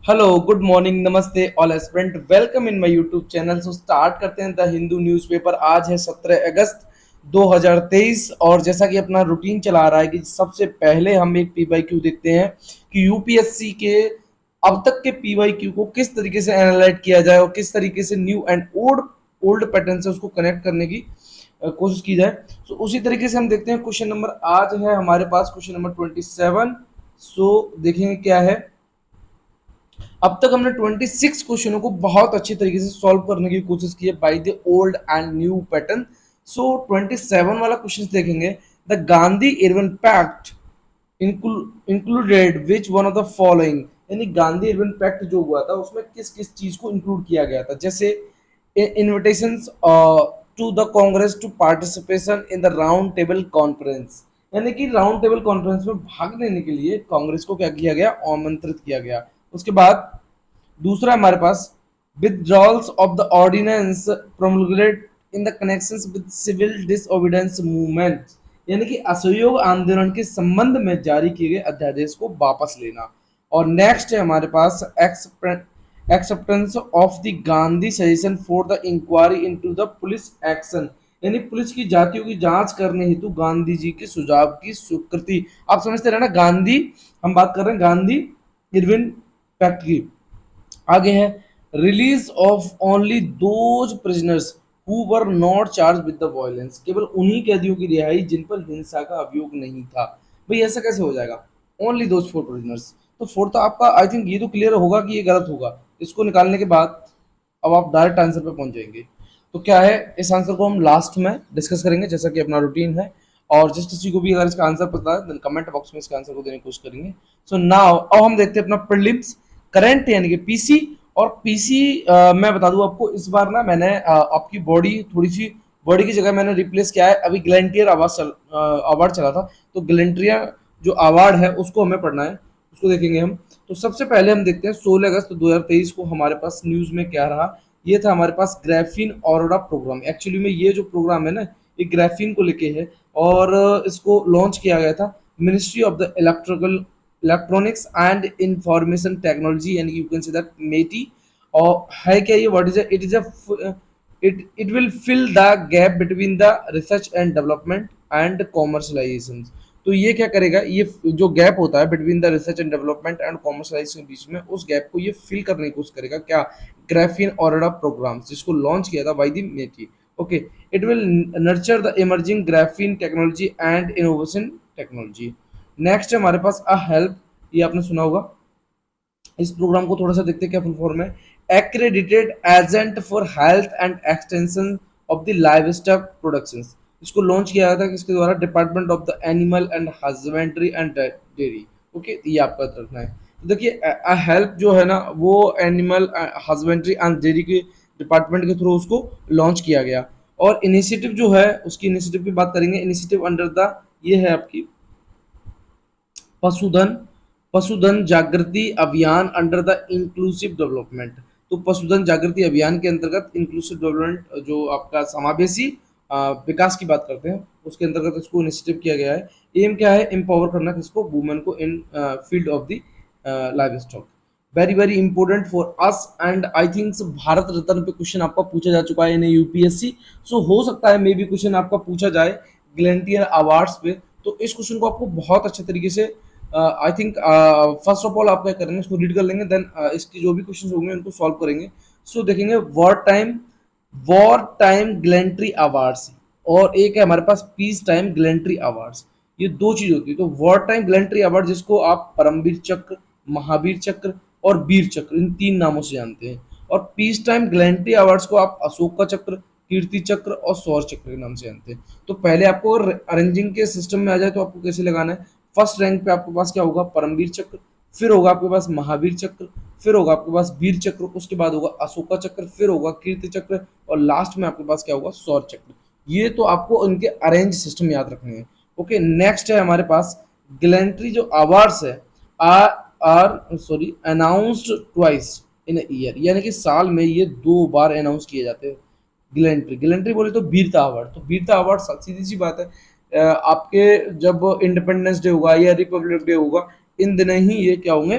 Hello, good morning, नमस्ते all aspirant, welcome in my YouTube channel. So start करते हैं the Hindu newspaper. आज है 17 अगस्त 2023 और जैसा कि अपना रूटीन चला रहा है कि सबसे पहले हम एक पीवाईक्यू देखते हैं कि यूपीएससी के अब तक के पीवाईक्यू को किस तरीके से एनालाइज किया जाए और किस तरीके से new and old old pattern से उसको कनेक्ट करने की कोशिश की जाए। सो उसी तरीके से हम देखते हैं क्वेश्चन नंबर आज है हमारे पास क्वेश्चन नंबर 27। सो देखेंगे क्या है। अब तक हमने 26 क्वेश्चनों को बहुत अच्छी तरीके से सॉल्व करने की कोशिश की है by the old and new pattern. So 27 वाला क्वेश्चन देखेंगे। The Gandhi Irwin pact included which one of the following, यानी गांधी इरविन पैक्ट जो हुआ था उसमें किस किस चीज को इंक्लूड किया गया था। जैसे invitations to the Congress to participation in the round table conference, यानी कि राउंड टेबल कॉन्फ्रेंस में भाग लेने के लिए कांग्रेस को क्या किया गया, आमंत्रित किया गया। उसके बाद दूसरा हमारे पास withdrawals of the ordinance promulgated in the connections with civil disobedience movement, यानी कि असहयोग आंदोलन के संबंध में जारी किए गए अध्यादेश को वापस लेना। और नेक्स्ट है हमारे पास acceptance of the Gandhi suggestion for the inquiry into the police action, यानी पुलिस की जातियों की जांच करने हेतु गांधी जी के सुझाव की स्वीकृति। आप समझते रहे ना, गांधी, हम बात कर रहे हैं गांधी इरविन पैक्ट की। आगे है release of only those prisoners who were not charge with the violence, केवल उन्हीं कैदियों की रिहाई जिन पर हिंसा का अभियोग नहीं था। भाई ऐसा कैसे हो जाएगा, ओनली दोज फोर प्रिजनर्स। तो फोर तो आपका आई थिंक ये तो क्लियर होगा कि ये गलत होगा। इसको निकालने के बाद अब आप डायरेक्ट आंसर पे पहुंच जाएंगे। तो क्या है, इस आंसर को हम लास्ट में डिस्कस करेंगे जैसा कि अपना रूटीन है। और जिस किसी को भी अगर इसका आंसर पता है देन कमेंट बॉक्स में इसका आंसर को देने की कोशिश करेंगे। सो नाउ अब हम देखते हैं अपना प्रीलिम्स करंट यानी कि पीसी। और पीसी मैं बता दूं आपको, इस बार ना मैंने आपकी बॉडी थोड़ी सी, बॉडी की जगह मैंने रिप्लेस किया है। अभी ग्लेंटियर अवार्ड चला था, तो ग्लेंटियर जो अवार्ड है उसको हमें पढ़ना है, उसको देखेंगे हम। तो सबसे पहले हम देखते हैं 16 अगस्त 2023 को हमारे पास न्यूज में क्या रहा। ये था हमारे पास ग्राफीन ऑरोरा प्रोग्राम। एक्चुअली में ये जो प्रोग्राम है ना, ये ग्राफीन को लेके है और इसको लॉन्च किया गया था ministry of the electronics and information technology, यानी यू कैन से दैट मेटी। और है क्या ये, what is it is a it will fill the gap between the research and development and commercialisation. तो ये क्या करेगा, ये जो गैप होता है between the research and development and commercialisation के बीच में, उस गैप को ये फिल करने की कोशिश करेगा। क्या, ग्राफीन ऑरोरा प्रोग्राम, जिसको लॉन्च किया था by the MeitY. Okay, it will nurture the emerging graphene technology and innovation technology. Next है हमारे पास अ हेल्प, ये आपने सुना होगा। इस प्रोग्राम को थोड़ा सा देखते हैं क्या फुल फॉर्म है। Accredited agent for health and extension of the live stock production. इसको लॉन्च किया गया था किसके द्वारा, department of the animal and husbandry and dairy. Okay, ये आपका रखना है। तो देखिए हेल्प जो है ना, वो एनिमल हस्बेंड्री एंड डेयरी के डिपार्टमेंट के थ्रू उसको लॉन्च किया गया। और इनिशिएटिव जो है, उसकी इनिशिएटिव की बात करेंगे। इनिशिएटिव अंडर द, ये है आपकी पशुधन पशुधन जागृति अभियान अंडर द इंक्लूसिव डेवलपमेंट। तो पशुधन जागृति अभियान के अंतर्गत इंक्लूसिव डेवलपमेंट जो आपका समावेशी विकास की बात करते हैं, उसके अंतर्गत इसको इनिशिएटिव किया गया है। एम क्या है, एम्पावर करना किसको, वुमेन को in field of the livestock. Very very important for us and I think Bharat Ratna पे क्वेश्चन आपका पूछा जा चुका है इन यूपीएससी। सो हो सकता है मे भी क्वेश्चन आपका पूछा जाए ग्लेंटियर अवार्ड्स पे। तो इस क्वेश्चन को आपको बहुत अच्छे तरीके से I think first of all आप क्या करेंगे, इसको रीड कर लेंगे, देन इसकी जो भी क्वेश्चन होंगे उनको सॉल्व करेंगे। सो देखेंगे वॉर टाइम ग्लेंट्री अवार्ड्स, और एक है हमारे पास पीस टाइम ग्लेंट्री अवार्ड्स। ये दो चीज होती है। तो वॉर टाइम ग्लेंट्री अवार्ड, जिसको आप परमवीर चक्र, महावीर चक्र और वीर चक्र, इन तीन नामों से जानते हैं। और पीस टाइम ग्लेंट्री अवार्ड्स को आप अशोक का चक्र, कीर्ति चक्र और शौर्य चक्र के नाम से जानते हैं। तो पहले आपको अरेंजिंग के सिस्टम में आ जाए तो आपको कैसे लगाना है। फर्स्ट रैंक पे आपके पास क्या होगा, परमवीर चक्र, फिर होगा आपके पास महावीर चक्र, फिर होगा आपके पास वीर चक्र, उसके बाद होगा अशोका चक्र, फिर होगा कीर्ति चक्र, और लास्ट में आपके पास क्या होगा, शौर्य चक्र। ये तो आपको उनके अरेंज सिस्टम याद रखने हैं। ओके, नेक्स्ट है हमारे पास ग्लेंट्री जो अवार्ड्स है, are are sorry announced twice in year, यानी कि साल में ये दो बार अनाउंस किए जाते हैं। गिलेंट्री बोले तो वीरता अवार्ड। तो वीरता अवार्ड सीधी सी बात है, आपके जब इंडिपेंडेंस डे होगा या रिपब्लिक डे होगा, इन दिन ही ये क्या होंगे,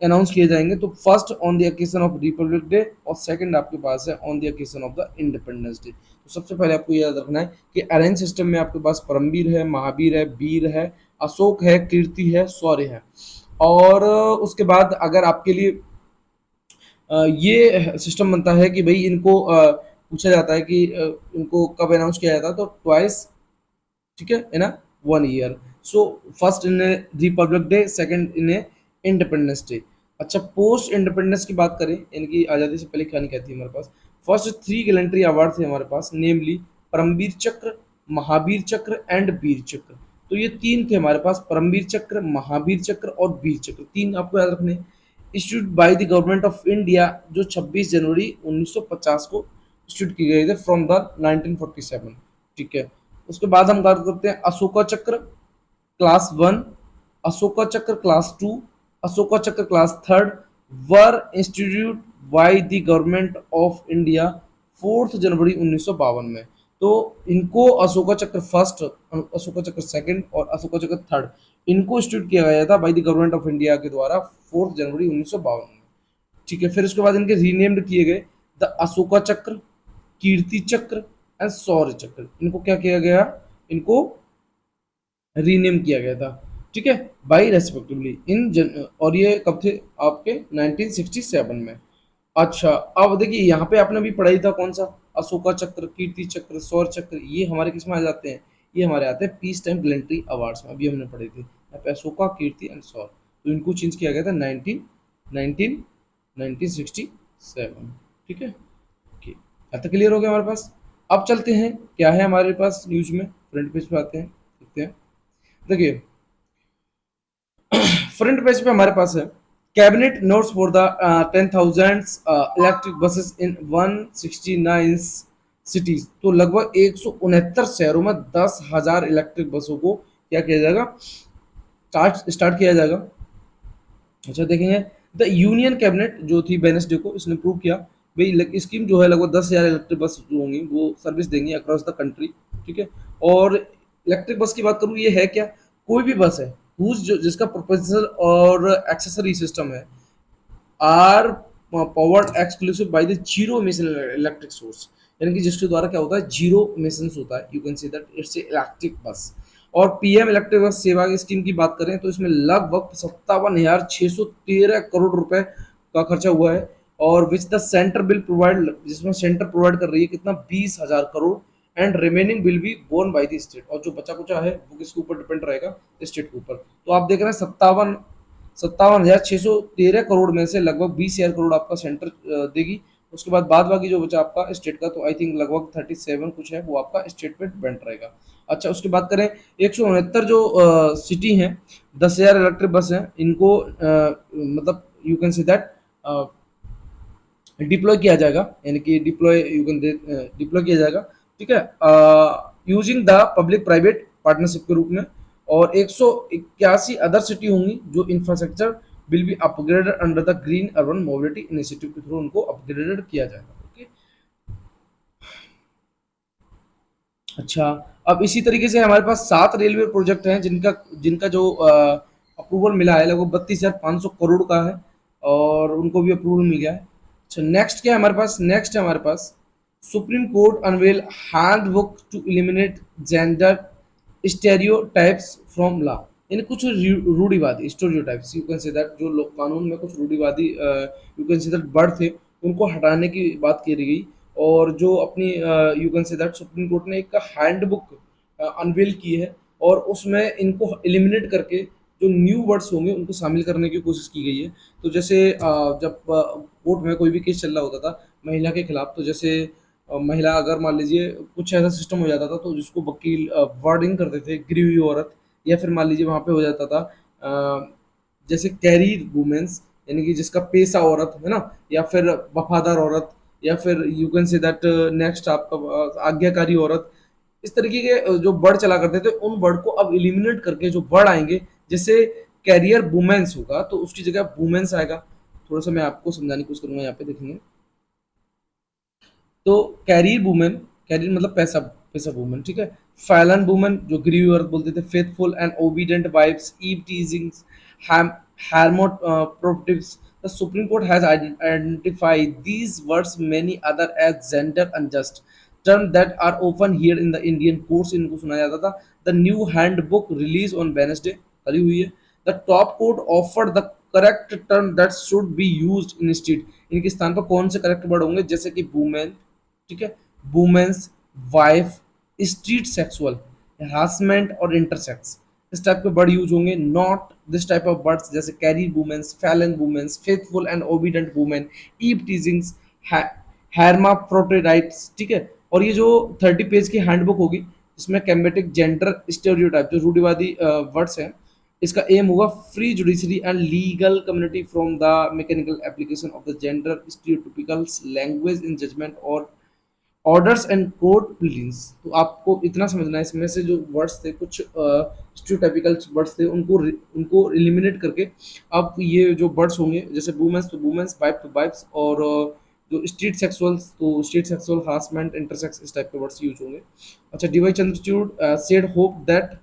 अनाउंस किए जाएंगे। तो first on the occasion of Republic day और सेकंड आपके पास है on the occasion of the independence day. तो सबसे पहले आपको याद रखना है कि अरेंज सिस्टम में आपके पास परमवीर है, महावीर है, वीर है, अशोक है, कीर्ति है, शौर्य है। और उसके बाद अगर आपके लिए ये सिस्टम बनता है कि भाई इनको पूछा जाता है कि इनको कब अनाउंस किया जाता है, तो ट्वाइस, ठीक है ना, 1 year. So first in Republic day, second in independence day. अच्छा, पोस्ट इंडिपेंडेंस की बात करें, इनकी आज़ादी से पहले क्या नहीं कहती हमारे पास। फर्स्ट 3 गैलेंट्री अवार्ड थे हमारे पास, नेमली परमवीर चक्र, महावीर चक्र एंड वीर चक्र। तो ये तीन थे हमारे पास, परमवीर चक्र, महावीर चक्र और वीर चक्र, तीन आपको याद रखने। Issued by the government of India, जो 26 जनवरी 1950 को इश्यूड किए गए थे फ्रॉम द 1947, ठीक है। उसके बाद हम बात करते हैं अशोका चक्र क्लास 1, अशोका चक्र क्लास 2, अशोका चक्र class 3 were institute by the government of India 4 जनवरी 1952 में। तो इनको अशोका चक्र फर्स्ट, अशोका चक्र सेकंड और अशोका चक्र थर्ड, इनको इंस्टीट्यूट किया गया था by the government of India के द्वारा 4 जनवरी 1952 में, ठीक है। फिर उसके बाद इनके रीनेम्ड किए गए द अशोका चक्र, कीर्ति चक्र एंड शौर्य चक्र। इनको क्या किया गया, इनको रीनेम किया गया था, ठीक है, बाई रेस्पेक्टिवली इन और ये कब थे आपके 1967 में। अच्छा, अब देखिए यहाँ पे आपने भी पढ़ाई था कौन सा, अशोका चक्र, कीर्ति चक्र, शौर्य चक्र, ये हमारे किस में आ जाते हैं, ये हमारे आते हैं पीस टाइम गैलेंट्री अवार्ड्स में, अभी हमने पढ़े थे यहाँ पे अशोका, कीर्ति एंड शौर्य। तो इनको चेंज किया गया था 1967, ठीक है। ओके, यहाँ तक क्लियर हो गया हमारे पास। अब चलते हैं, क्या है हमारे पास न्यूज में, फ्रंट पेज पे आते हैं, देखते हैं। देखिए फ्रंट पेज पे हमारे पास है cabinet notes for the 10,000 electric buses in 169 cities. तो लगभग 169 शहरों में 10,000 इलेक्ट्रिक बसों को क्या किया जाएगा, स्टार्ट किया जाएगा। अच्छा देखेंगे, द यूनियन कैबिनेट जो थी वेडनेसडे को, इसने प्रूव किया भाई स्कीम जो है लगभग 10,000 इलेक्ट्रिक बस जो होंगी वो सर्विस देंगी अक्रॉस द कंट्री, ठीक है। और इलेक्ट्रिक बस की बात करूँ, ये है क्या, कोई भी बस है जो जिसका प्रोपोजल और एक्सेसरी सिस्टम है are powered exclusive by the zero emission electric source, यानी कि जिसके द्वारा क्या होता है, जीरो एमिशंस होता है, you can see that it's a electric bus. और पीएम इलेक्ट्रिक बस सेवा की स्कीम की बात करें तो इसमें लगभग 57,613 करोड़ रुपए का खर्चा हुआ है, और which the centre will provide, जिसमें सेंटर प्रोवाइड कर रही है कितना, 20,000 crore, and remaining will be borne by the state. और जो बचा कुचा है वो किसके ऊपर डिपेंड रहेगा, स्टेट के ऊपर। तो आप देख रहे हैं 57,613 करोड़ में से लगभग 20,000 करोड़ आपका सेंटर देगी। उसके बाद बाकी जो बचा आपका स्टेट का, तो आई थिंक लगभग 37 कुछ है वो आपका स्टेट पे डिपेंड रहेगा। अच्छा, उसकी बात करें 169 जो सिटी हैं, 10,000 इलेक्ट्रिक बस हैं, इनको मतलब you can say that deploy किया जाएगा, यानी कि डिप्लॉय किया जाएगा, ठीक है, using the public private partnership के रूप में। और 181 अदर सिटी होंगी जो infrastructure will be upgraded under the green urban mobility initiative के थ्रू उनको अपग्रेडेड किया जाएगा, ओके। अच्छा, अब इसी तरीके से हमारे पास 7 रेलवे प्रोजेक्ट हैं जिनका जिनका जो अप्रूवल मिला है लगभग 32,500 करोड़ का है, और उनको भी अप्रूवल मिल गया है। अच्छा, नेक्स्ट क्या है हमारे पास, नेक्स्ट है हमारे पास supreme court unveil handbook to eliminate gender stereotypes from law, यानी कुछ रूढ़िवादी stereotypes, you can say that, जो लोग कानून में कुछ रूढ़िवादी you can say that word थे, उनको हटाने की बात की गई। और जो अपनी you can say that supreme court ने एक हैंडबुक अनवेल की है, और उसमें इनको एलिमिनेट करके जो न्यू वर्ड्स होंगे उनको शामिल करने की कोशिश की गई है। तो जैसे जब कोर्ट में कोई भी केस चल रहा होता था महिला के खिलाफ, तो जैसे महिला अगर मान लीजिए कुछ ऐसा सिस्टम हो जाता था तो जिसको वकील वर्डिंग करते थे गिरी हुई औरत, या फिर मान लीजिए वहाँ पे हो जाता था जैसे कैरियर वुमेन्स, यानी कि जिसका पेशा औरत है ना, या फिर वफादार औरत, या फिर you can say that next आपका आज्ञाकारी औरत। इस तरीके के जो वर्ड चला करते थे, उन वर्ड को अब एलिमिनेट करके जो वर्ड आएंगे, जैसे कैरियर वुमेन्स होगा तो उसकी जगह वुमेन्स आएगा। थोड़ा सा मैं आपको समझाने की कोशिश करूंगा, यहाँ पे देखेंगे। तो कैरियर वुमेन, कैरियर मतलब पैसा, पैसा वुमेन, ठीक है। फैलन वुमेन जो ग्रीवी औरत बोलते थे, faithful and obedient wives, eve teasing, hermaphrodites. The Supreme Court has identified these words, many other, as gender unjust terms that are often here in the Indian courts. इनको सुना जाता था. The new handbook released on Wednesday करी हुई है. The top court offered the correct term that should be used instead. इनके स्थान पर कौन से करेक्ट वर्ड होंगे, जैसे कि वुमेन, ठीक है, womens, wife, street sexual, harassment और इंटरसेक्स, इस टाइप के वर्ड यूज होंगे. Not this type of words जैसे career womens, fallen womens, faithful and obedient women, eve teasings, hermaphrodites, ठीक है. और ये जो 30 पेज की हैंडबुक होगी, इसमें कैम्बेटिक जेंडर स्टेरियोटाइप जो रूढ़िवादी वर्ड्स हैं, इसका एम होगा free judiciary and legal community from the mechanical application of the gender stereotypicals language in judgment और ऑर्डर्स एंड कोर्ट बिल्डिंग्स. तो आपको इतना समझना है, इसमें से जो वर्ड्स थे, कुछ स्टीरियोटाइपिकल वर्ड्स थे, उनको एलिमिनेट करके अब ये जो वर्ड्स होंगे, जैसे वुमेन्स तो वुमेन्स, वाइफ तो वाइफ्स, और जो स्ट्रीट सेक्सुअल्स तो स्ट्रीट सेक्सुअल, हरासमेंट, इंटरसेक्स, इस टाइप के वर्ड्स यूज होंगे. अच्छा, DY Chandrachud said hope that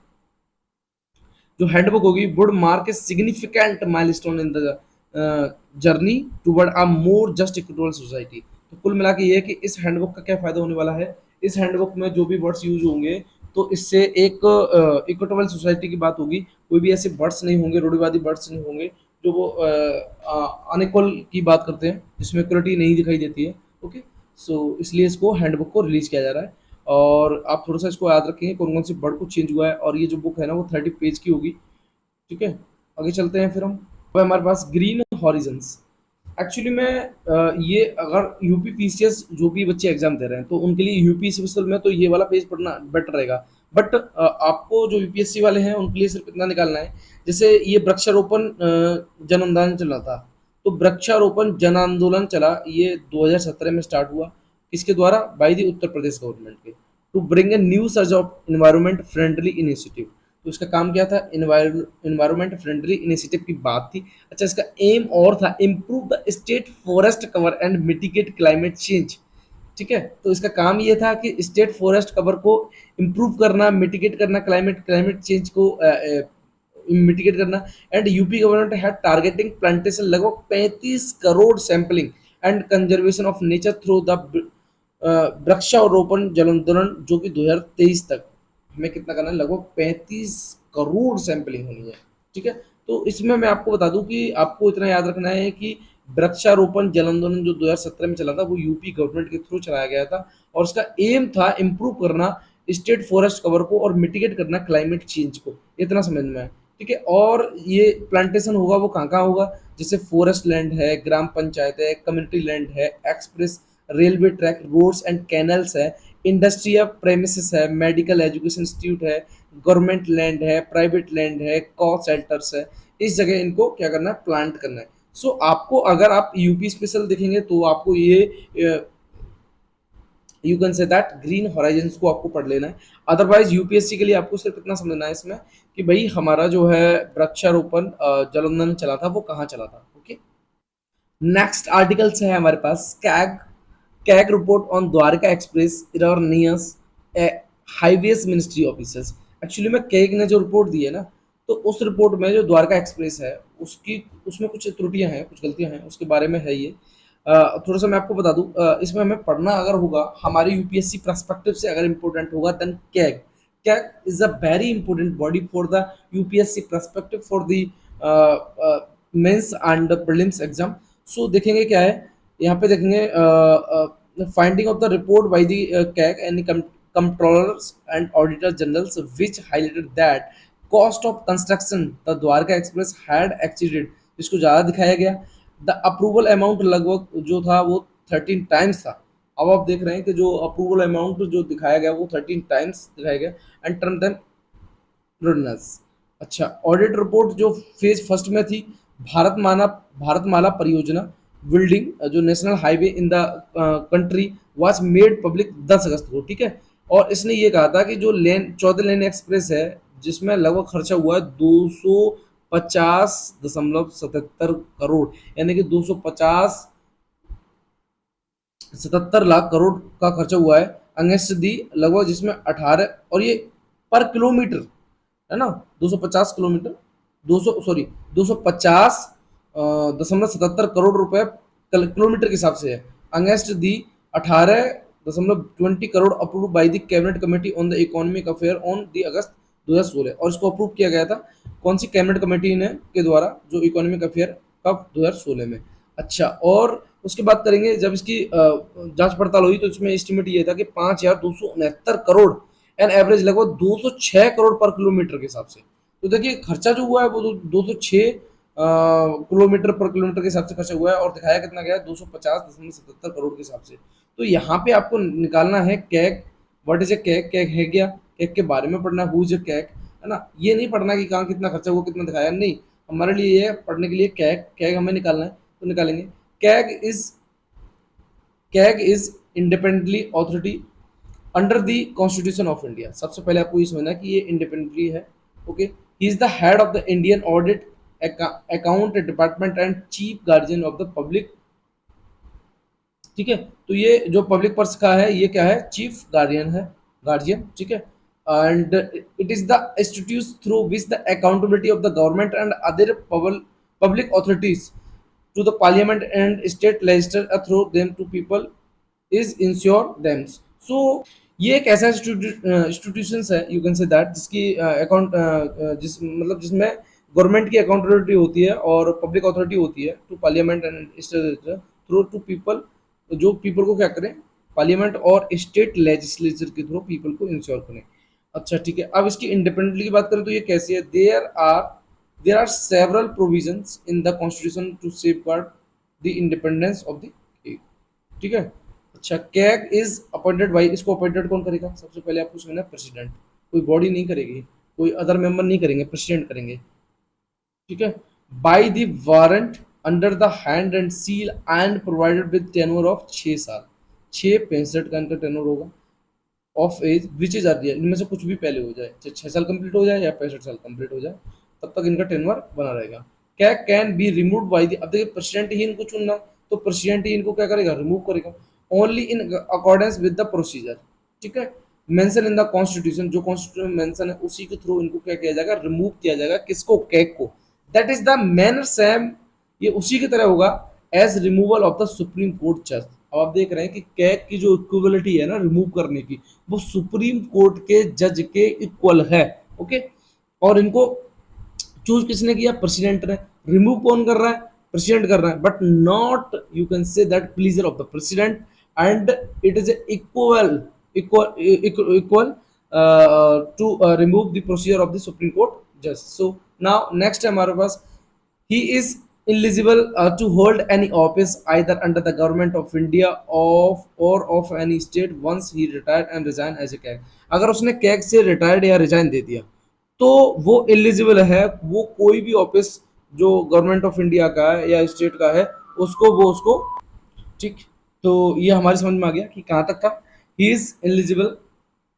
जो हैंडबुक होगी would mark a significant milestone in the journey toward a more just equitable society. तो कुल मिला के ये है कि इस हैंडबुक का क्या फ़ायदा होने वाला है. इस हैंडबुक में जो भी वर्ड्स यूज होंगे, तो इससे एक इक्विटेबल सोसाइटी की बात होगी. कोई भी ऐसे वर्ड्स नहीं होंगे, रूढ़िवादी वर्ड्स नहीं होंगे जो वो अनइक्वल की बात करते हैं, जिसमें इक्वलिटी नहीं दिखाई देती है. ओके, सो इसलिए इसको हैंडबुक को रिलीज किया जा रहा है. और आप थोड़ा सा इसको याद रखेंगे कौन कौन से वर्ड को चेंज हुआ है. और ये जो बुक है ना, वो 30 पेज की होगी. ठीक है, आगे चलते हैं फिर हम. अब हमारे पास ग्रीन हॉरिजन्स. एक्चुअली में ये अगर यूपी पीसीएस जो भी बच्चे एग्जाम दे रहे हैं, तो उनके लिए यूपी सिविल में तो ये वाला पेज पढ़ना बेटर रहेगा. बट आपको जो यूपीएससी वाले हैं उनके लिए सिर्फ इतना निकालना है. जैसे ये वृक्षारोपण जन आंदोलन चला था, तो वृक्षारोपण जन आंदोलन चला, ये 2017 में स्टार्ट हुआ. किसके द्वारा? By the Uttar Pradesh government के, to bring a new surge of environment friendly initiative. तो इसका काम क्या था? इन्वायरमेंट फ्रेंडली इनिशिएटिव की बात थी. अच्छा, इसका एम और था improve the state forest cover and mitigate climate change. ठीक है, तो इसका काम ये था कि स्टेट फॉरेस्ट कवर को इम्प्रूव करना, मिटिगेट करना, क्लाइमेट चेंज को मिटिगेट करना. एंड यूपी गवर्नमेंट है टारगेटिंग प्लांटेशन लगभग 35 crore sampling and conservation of nature through the वृक्षारोपण जन आंदोलन, जो कि 2023 तक हमें कितना करना है? लगभग 35 करोड़ सैंपलिंग होनी है. ठीक है, तो इसमें मैं आपको बता दूं कि आपको इतना याद रखना है कि वृक्षारोपण जन आंदोलन जो 2017 में चला था, वो यूपी गवर्नमेंट के थ्रू चलाया गया था. और इसका एम था इम्प्रूव करना स्टेट फॉरेस्ट कवर को और मिटिगेट करना क्लाइमेट चेंज को. इतना समझ में है. ठीक है, और ये प्लांटेशन होगा वो कहाँ कहाँ होगा? जैसे फॉरेस्ट लैंड है, ग्राम पंचायत है, कम्युनिटी लैंड है, express railway track, roads and canals है, इंडस्ट्रियल प्रेमिसेस है, मेडिकल एजुकेशन इंस्टीट्यूट है, गवर्नमेंट लैंड है, प्राइवेट लैंड है, कॉ सेल्टर्स है. इस जगह इनको क्या करना है? प्लांट करना है. सो आपको अगर आप यूपी स्पेशल देखेंगे तो आपको ये you can say that green horizons को आपको पढ़ लेना है. अदरवाइज यूपीएससी के लिए आपको सिर्फ इतना समझना है इसमें कि भाई हमारा जो है वृक्षारोपण जल आंदोलन चला था, वो कहाँ चला था. ओके, नेक्स्ट आर्टिकल्स है हमारे पास. CAG report on Dwarka express erroneous highways ministry officers. Actually में कैग ने जो रिपोर्ट दी है ना, तो उस रिपोर्ट में जो द्वारका एक्सप्रेस है उसकी उसमें कुछ त्रुटियां हैं, कुछ गलतियां हैं, उसके बारे में है ये. थोड़ा सा मैं आपको बता दूं, इसमें हमें पढ़ना अगर होगा हमारे यूपीएससी पर्सपेक्टिव से अगर इम्पोर्टेंट होगा, then CAG. CAG is a very important body for the UPSC perspective for the mains and prelims exam. So देखेंगे क्या है यहाँ पे. देखेंगे finding of the report by the CAG and controllers and auditor generals which highlighted that cost of construction the Dwarka express had exceeded, जिसको ज़्यादा दिखाया गया. द अप्रूवल अमाउंट लगभग जो था वो 13 टाइम्स था. अब आप देख रहे हैं कि जो अप्रूवल अमाउंट जो दिखाया गया वो 13 टाइम्स दिखाया गया. And term them runners. अच्छा, ऑडिट रिपोर्ट जो फेज फर्स्ट में थी, भारतमाला परियोजना बिल्डिंग जो national highway in the country was made public 10 अगस्त को. ठीक है, और इसने ये कहा था कि जो लेन 14 लेन एक्सप्रेस है, जिसमें लगभग खर्चा हुआ है 250.77 करोड़, यानी कि 277 लाख करोड़ का खर्चा हुआ है अगेंस्ट दी लगभग, जिसमें 18, और ये पर किलोमीटर है ना, 250 किलोमीटर 250 दशमलव 77 करोड़ रुपए किलोमीटर के हिसाब से है, against the 18.20 crore approve by the cabinet committee on the economic affair on the August 2016। और इसको अप्रूव किया गया था कौन सी कैबिनेट कमेटी ने के द्वारा, जो इकोनॉमिक अफेयर कब 2016 में। अच्छा, और उसके बाद करेंगे जब इसकी जांच पड़ताल हुई तो इसमें एस्टिमेट ये था कि 5,269 करोड़ एन एवरेज लगभग 206 करोड़ पर किलोमीटर के हिसाब से। तो देखिए खर्चा जो हुआ है वो 206 किलोमीटर पर किलोमीटर के हिसाब से खर्चा हुआ है, और दिखाया कितना गया है 250.77 करोड़ के हिसाब से। तो यहाँ पे आपको निकालना है CAG, what is a CAG, CAG है क्या, कैग के बारे में पढ़ना, हु इज ए कैग, है ना। ये नहीं पढ़ना कि कहाँ कितना खर्चा हुआ कितना दिखाया, नहीं, हमारे लिए ये पढ़ने के लिए कैग, कैग हमें निकालना है तो निकालेंगे। CAG is CAG is independently authority under the constitution of India. सबसे पहले आपको ये समझना है कि ये इंडिपेंडेंटली है, okay. He is the head of the Indian audit account department and chief guardian of the public, ठीक है। तो ये जो पब्लिक पर्स का है ये क्या है, चीफ गार्डियन है, गार्जियन, ठीक है। And it is the institute through which the accountability of the government and other public authorities to the parliament and state legislature through them to people is ensure them। so ये एक ऐसा institution है, you can say that, जिसकी account जिस मतलब जिसमें government की accountability होती है और पब्लिक अथॉरिटी होती है to parliament and state through to people, जो पीपल को क्या करें, पार्लियामेंट और स्टेट लेजिस्लेचर के थ्रू पीपल को इंश्योर करें। अच्छा ठीक है, अब इसकी इंडिपेंडेंटली की बात करें तो ये कैसी है, there are several provisions in the constitution to safeguard the independence of the state, ठीक है। अच्छा, कैग इज अपॉइंटेड बाई, इसको अपॉइंटेड कौन करेगा, सबसे पहले आपको समझना है प्रेसिडेंट, कोई बॉडी नहीं करेगी, कोई अदर मेंबर नहीं करेंगे, प्रेसिडेंट करेंगे, ठीक है। By the warrant under the hand and seal and provided with tenure of 6 साल, 6 65 का इनका टेन्योर होगा, of age which is earlier, इनमें से कुछ भी पहले हो जाए, चाहे 6 साल कंप्लीट हो जाए या 65 साल कंप्लीट हो जाए, तब तक इनका टेन्योर बना रहेगा। क्या can be remove by the, अब देखिए प्रेसिडेंट ही इनको चुनना, तो प्रेसिडेंट ही इनको क्या करेगा, रिमूव करेगा, only in accordance with the procedure, ठीक है। मेंशन इन द कॉन्स्टिट्यूशन, जो कॉन्स्टिट्यूशन मेंशन है उसी के थ्रू इनको क्या किया जाएगा, रिमूव किया जाएगा, किसको, कैग को। That is the manner same, ये उसी की तरह होगा as removal of the supreme court जज। अब आप देख रहे हैं कि कैग की जो इक्विबिलिटी है ना रिमूव करने की, वो सुप्रीम कोर्ट के जज के इक्वल है, ओके। और इनको चूज किसने किया, प्रेसिडेंट ने, रिमूव कौन कर रहा है, प्रेसिडेंट कर रहा है, but not you can say that pleasure of the president, and it is equal equal to remove the procedure of the supreme court जज। सो नाउ नेक्स्ट है हमारे पास, he is eligible to hold any office either under the government of India or of any state once he retired and resigned as a CAG। अगर उसने CAG से retired या resign दे दिया तो वो eligible है, वो कोई भी ऑफिस जो गवर्नमेंट ऑफ इंडिया का है या स्टेट का है उसको, ठीक। तो ये हमारी समझ में आ गया कि कहाँ तक था। ही इज एलिजिबल,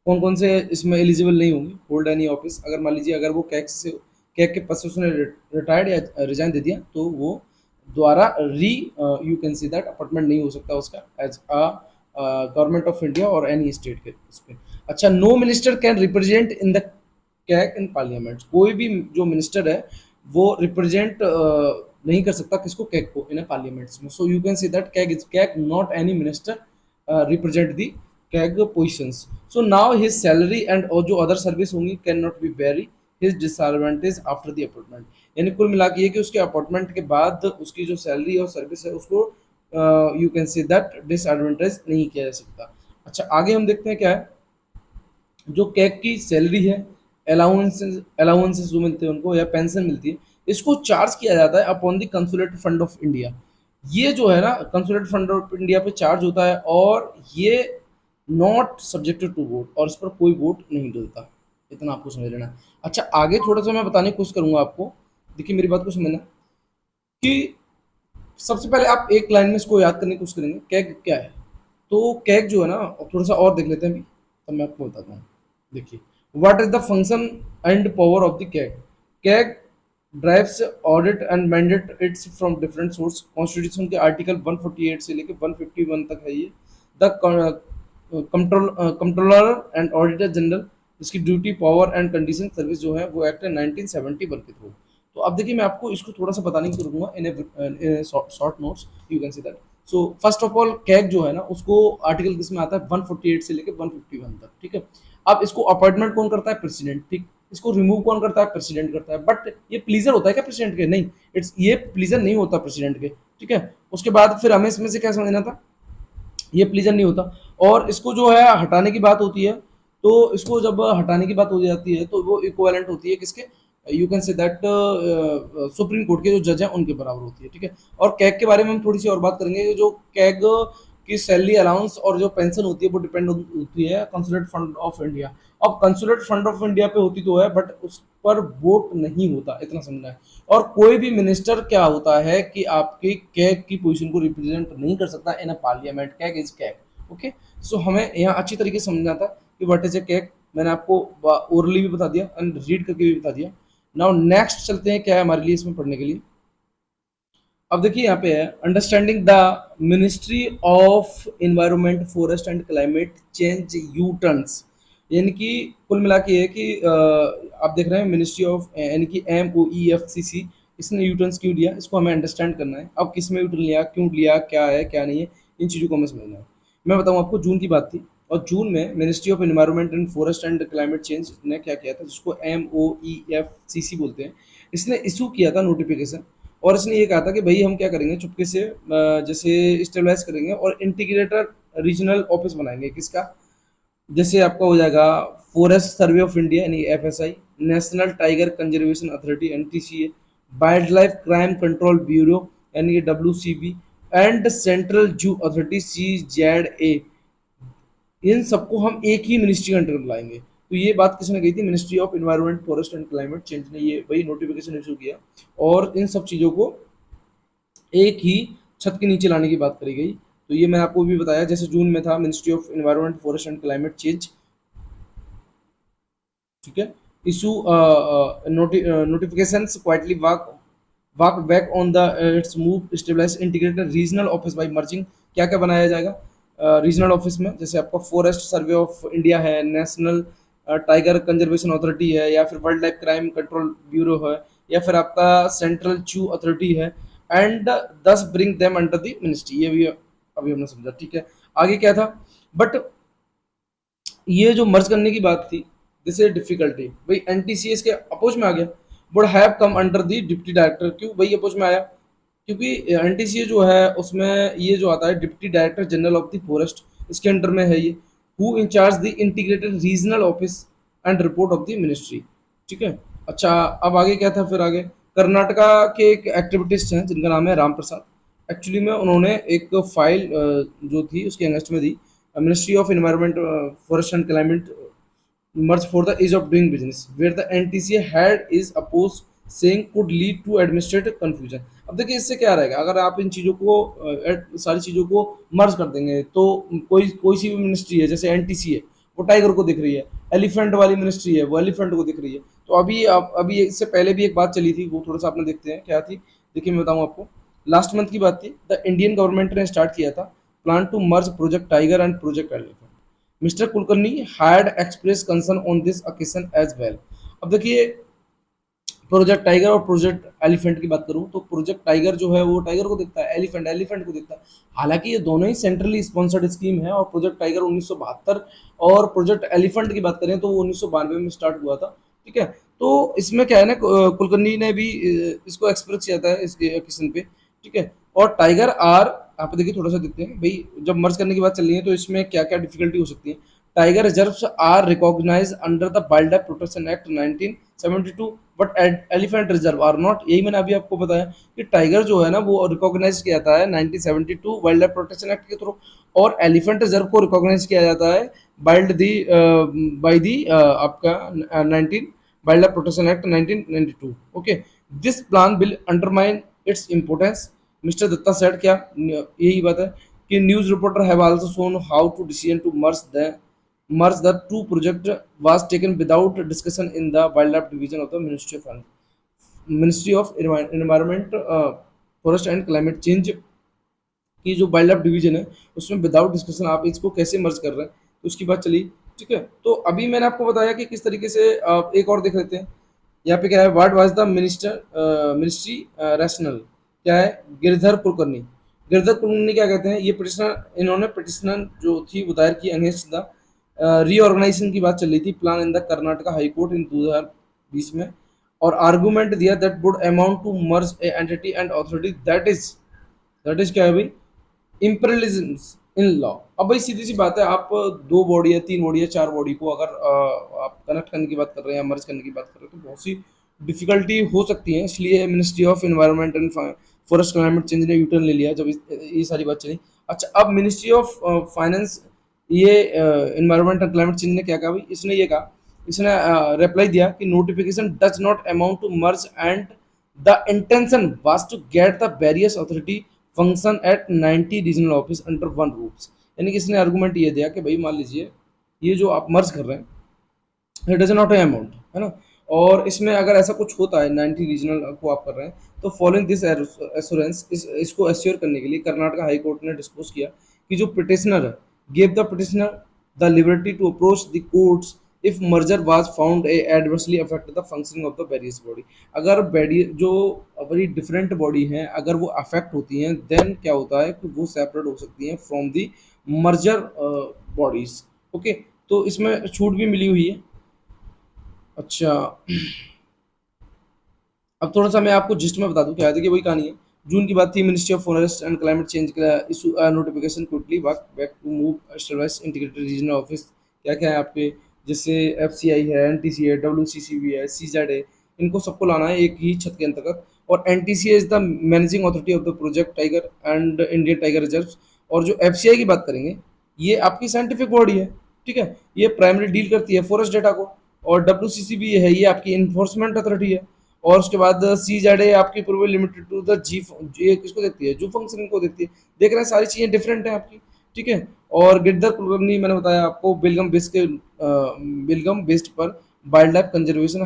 कौन कौन से इसमें एलिजिबल नहीं होंगे, होल्ड एनी ऑफिस, अगर मान लीजिए अगर वो कैग के पद से उसने रिटायर्ड या रिजाइन दे दिया तो वो द्वारा you can see that appointment नहीं हो सकता उसका as a government of India और एनी स्टेट के उस पर। अच्छा, no minister can represent in the CAG in parliament, कोई भी जो मिनिस्टर है वो रिप्रेजेंट नहीं कर सकता किसको, कैग को, इन पार्लियामेंट्स में। So you can see that CAG is CAG, not any minister represent the CAG positions. So now his salary and और जो अदर सर्विस होंगी can not be very his disadvantage after the appointment, यानी कुल मिला के ये कि उसके अपॉइंटमेंट के बाद उसकी जो सैलरी और सर्विस है उसको you can see that disadvantage नहीं किया जा सकता। अच्छा, आगे हम देखते हैं क्या है, जो कैग की सैलरी है, अलाउंसेस जो मिलते हैं उनको या पेंशन मिलती है, इसको चार्ज किया जाता है upon the consulate fund of India. ये जो है ना कंसुलेट फंड ऑफ इंडिया पे चार्ज होता है और ये नॉट सब्जेक्टेड टू वोट, और इस पर कोई वोट नहीं डलता, इतना आपको समझ लेना है। अच्छा, आगे थोड़ा सा मैं बताने की कोशिश करूंगा आपको, देखिए मेरी बात को समझना कि सबसे पहले आप एक लाइन में इसको याद करने की कोशिश करेंगे, कैग क्या है। तो कैग जो है ना थोड़ा सा और देख लेते हैं अभी, तब मैं आपको बताता हूँ। देखिए, what is the function and power of the CAG. CAG drives audit and mandate its from different source, constitution के आर्टिकल 148 से लेकर 151 तक है ये। The controller and auditor general, इसकी duty, power and condition service जो है वो एक्ट है 1971 के थ्रू। तो अब देखिए मैं आपको इसको थोड़ा सा बताने की करूँगा in short notes, you can see that. So first of all CAG जो है ना उसको आर्टिकल किस में आता है 148 से लेकर 151 तक, ठीक है। अब इसको अपॉइंटमेंट कौन करता है, प्रेसिडेंट, ठीक। इसको रिमूव कौन करता है, प्रेसिडेंट करता है। बट ये प्लीजर होता है क्या प्रेसिडेंट के, नहीं, इट्स ये प्लीजर नहीं होता प्रेसिडेंट के, ठीक है। उसके बाद फिर हमें इसमें से क्या समझना था, ये प्लीजर नहीं होता। और इसको जो है हटाने की बात होती है, तो इसको जब हटाने की बात हो जाती है तो वो इक्विवेलेंट होती है किसके, you can say that supreme court के जो जज हैं उनके बराबर होती है, ठीक है। और कैग के बारे में हम थोड़ी सी और बात करेंगे। जो कैग की सैलरी अलाउंस और जो पेंशन होती है वो डिपेंड होती है कंसुलेट फंड ऑफ इंडिया। अब कंसुलेट फंड ऑफ इंडिया पे होती तो है, बट उस पर वोट नहीं होता, इतना समझना है। और कोई भी मिनिस्टर क्या होता है कि आपकी कैग की पोजीशन को रिप्रेजेंट नहीं कर सकता in a parliament, CAG is CAG, okay. So हमें यहाँ अच्छी तरीके से समझना था कि व्हाट इज ए कैग। मैंने आपको ओरली भी बता दिया एंड रीड करके भी बता दिया। नाउ नेक्स्ट चलते हैं क्या है हमारे लिए इसमें पढ़ने के लिए। अब देखिए यहाँ पे है understanding the ministry of environment forest and climate change you turns, यानी कि कुल मिला के ये है कि आप देख रहे हैं मिनिस्ट्री ऑफ यानी कि MOEFCC, इसने यू टर्न्स क्यों लिया, इसको हमें अंडरस्टैंड करना है। अब किस में यू टर्न लिया, क्यों लिया, क्या है क्या नहीं है, इन चीज़ों को हमें समझना है। मैं बताऊँ आपको, जून की बात थी और जून में ministry of environment and forest and climate change ने क्या किया था, जिसको MOEFCC बोलते हैं, इसने इशू किया था नोटिफिकेशन। और इसने ये कहा था कि भाई हम क्या करेंगे चुपके से जैसे स्टेबलाइज करेंगे और इंटीग्रेटर रीजनल ऑफिस बनाएंगे किसका, जैसे आपका हो जाएगा फॉरेस्ट सर्वे ऑफ इंडिया यानी FSI, national tiger conservation authority NTCA, wild life crime control bureau यानी कि WCB, and central zoo authority CZA। इन सबको हम एक ही मिनिस्ट्री के अंडर लाएंगे। तो ये बात किसने कही थी, ministry of environment forest and climate change ने ये वही नोटिफिकेशन इशू किया और इन सब चीज़ों को एक ही छत के नीचे लाने की बात करी गई। तो ये मैं आपको भी बताया, जैसे जून में था ministry of environment forest and climate change, ठीक है। Issue notifications quietly work back on the its move stabilise integrated regional office by merging. क्या क्या बनाया जाएगा रीजनल ऑफिस में, जैसे आपका फॉरेस्ट सर्वे ऑफ इंडिया है, नेशनल टाइगर कंजर्वेशन अथॉरिटी है, या फिर wild life crime control bureau है, या फिर आपका सेंट्रल जू अथॉरिटी है, एंड दस bring them under the ministry. ये भी अभी हमने समझा, ठीक है। आगे क्या था, बट ये जो मर्ज करने की बात थी, दिस इज डिफिकल्टी, भाई NTCS के अपोज में आ गया, would have come under the deputy director. क्यों भाई अपोज में आया, क्योंकि NTCA जो है उसमें ये जो आता है deputy director general of the forest, इसके अंडर में है ये, who in charge the integrated regional office and report of the ministry, ठीक है। अच्छा अब आगे क्या था, फिर आगे कर्नाटका के एक एक्टिविटिस्ट हैं जिनका नाम है राम प्रसाद। एक्चुअली में उन्होंने एक फाइल जो थी उसके अगेंस्ट में the, ministry of environment forest and climate merge for the ease of doing business where the NTCA had is opposed saying could lead to administrative confusion। अब देखिए इससे क्या रहेगा, अगर आप इन चीज़ों को सारी चीज़ों को मर्ज कर देंगे तो कोई कोई सी भी मिनिस्ट्री है जैसे NTCA वो टाइगर को दिख रही है, एलिफेंट वाली मिनिस्ट्री है वो एलिफेंट को दिख रही है। तो अभी इससे पहले भी एक बात चली थी, वो थोड़ा सा आपने देखते हैं क्या थी। देखिए मैं बताऊँ आपको, लास्ट मंथ की बात थी, द इंडियन गवर्नमेंट ने स्टार्ट किया था plan to merge project tiger and project elephant. Mister Kulkarni had express concern on this occasion as well. अब देखिए प्रोजेक्ट टाइगर और प्रोजेक्ट एलिफेंट की बात करूं तो प्रोजेक्ट टाइगर जो है वो टाइगर को दिखता है, एलिफेंट एलिफेंट को दिखता है। हालांकि ये दोनों ही सेंट्रली स्पॉन्सर्ड स्कीम है और प्रोजेक्ट टाइगर 1972 और प्रोजेक्ट एलिफेंट की बात करें तो वो 1992 में स्टार्ट हुआ था, ठीक है। तो इसमें क्या है ना, कुलकर्णी ने भी इसको एक्सप्रेस किया था इसके किस्म पे, ठीक है। और टाइगर आर आप देखिए थोड़ा सा देखते हैं भाई, जब मर्ज करने की बात चल रही है तो इसमें क्या क्या डिफिकल्टी हो सकती है। Tiger reserves are recognise under the wild life protection act 1972 but elephant reserve are not. यही मैंने अभी आपको बताया कि टाइगर जो है ना वो रिकॉग्नाइज किया जाता है 1972 वाइल्ड लाइफ प्रोटेक्शन एक्ट के थ्रू, और एलिफेंट रिजर्व को रिकॉग्नाइज किया जाता है वाइल्ड दी बाई दी आपका 19 wild life protection act 1992, okay. This plan will undermine its importance, mister Datta said. क्या यही बात है कि news reporter have also shown how to decision to merge the two project was taken without discussion in the wildlife division of the Ministry of Environment Forest and Climate Change की जो wild life division है उसमें without discussion आप इसको कैसे मर्ज कर रहे हैं, तो उसकी बात चली, ठीक है। तो अभी मैंने आपको बताया कि किस तरीके से एक और देख लेते हैं यहाँ पे क्या है, what was the ministry rational, क्या है, गिरधर कुलकर्णी। गिरधर कुलकर्णी क्या कहते हैं, ये पिटिशनर, इन्होंने पिटिशनर जो थी वो दायर की अगेंस्ट द रीऑर्गेनाइजेशन की बात चल रही थी, plan in the Karnataka high court in 2020 में, और आर्गुमेंट दिया that would amount to merge a entity and authority that is क्या है भाई, इम्पीरियलिज्म इन लॉ। अब भाई सीधी सी बात है, आप दो बॉडी या तीन बॉडी या चार बॉडी को अगर आप कनेक्ट करने की बात कर रहे हैं या मर्ज करने की बात कर रहे हैं तो बहुत सी डिफिकल्टी हो सकती है, इसलिए ministry of environment and forest climate change ने यूटर्न ले लिया जब ये सारी बात चली। अच्छा, अब मिनिस्ट्री ऑफ फाइनेंस, ये एनवायरनमेंट एंड क्लाइमेट चेंज ने क्या कहा भाई, इसने ये कहा, इसने रिप्लाई दिया कि notification does not amount to merge and the intention was to get the various authority function at 90 regional office under one roofs. यानी कि इसने आर्गूमेंट ये दिया कि भाई मान लीजिए ये जो आप मर्ज कर रहे हैं, it is not a amount, है ना, और इसमें अगर ऐसा कुछ होता है 90 रीजनल को आप कर रहे हैं, तो फॉलोइंग दिस एश्योरेंस, इसको एश्योर करने के लिए कर्नाटका हाई कोर्ट ने डिस्पोज किया कि जो पिटिशनर है, give the petitioner the liberty to approach the courts if merger was found a adversely affect the functioning of the various body. अगर बॉडी जो बड़ी डिफरेंट बॉडी हैं अगर वो अफेक्ट होती हैं, देन क्या होता है कि वो सेपरेट हो सकती हैं from the merger bodies. Okay, तो इसमें छूट भी मिली हुई है। अच्छा, अब थोड़ा सा मैं आपको जिस्ट में बता दूं क्या है, देखिए वही कहानी है। जून की बात थी, ministry of forest and climate change का issue notification quickly work back to move establish integrated regional office. क्या क्या है आपके, जैसे एफसीआई है, एनटीसी है, डब्ल्यूसीसीबी है, सीजेड है, इनको सबको लाना है एक ही छत के अंतर्गत। और NTC is the managing authority of the project tiger and Indian tiger reserve. और जो एफसीआई की बात करेंगे, ये आपकी साइंटिफिक बॉडी है, ठीक है, ये प्राइमरी डील करती है फॉरेस्ट डेटा को। और डब्ल्यूसीसीबी है, ये आपकी इन्फोर्समेंट अथॉरिटी है। और उसके बाद सी जेड ए आपकी पूर्व लिमिटेड टू द जी, ये किसको देखती है, जू फंक्शनिंग को देखती है। देख रहे हैं सारी चीजें डिफरेंट हैं आपकी, ठीक है। और गिरधर कुलकर्णी मैंने बताया आपको बिलगम बेस्ड के बिलगम बेस्ड पर wild life conservation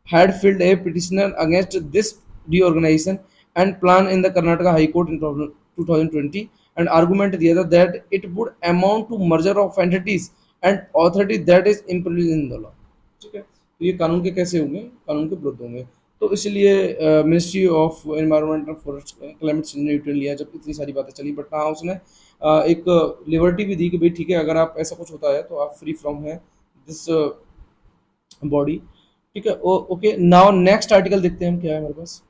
had filed a petition against this reorganization and plan in the Karnataka High Court in 2020, and argument the other that it would amount to merger of entities and authority that is implemented in the law। ठीक है, तो ये कानून के कैसे होंगे, कानून के विरुद्ध होंगे। तो इसलिए ministry of environment and forest climate change ने यूटर्न लिया जब इतनी सारी बातें चली। बट हाँ, उसने एक लिबर्टी भी दी कि भाई ठीक है, अगर आप ऐसा कुछ होता है तो आप फ्री फ्रॉम है दिस बॉडी, ठीक है। ओके, नाउ नेक्स्ट आर्टिकल देखते हैं हम क्या है हमारे पास।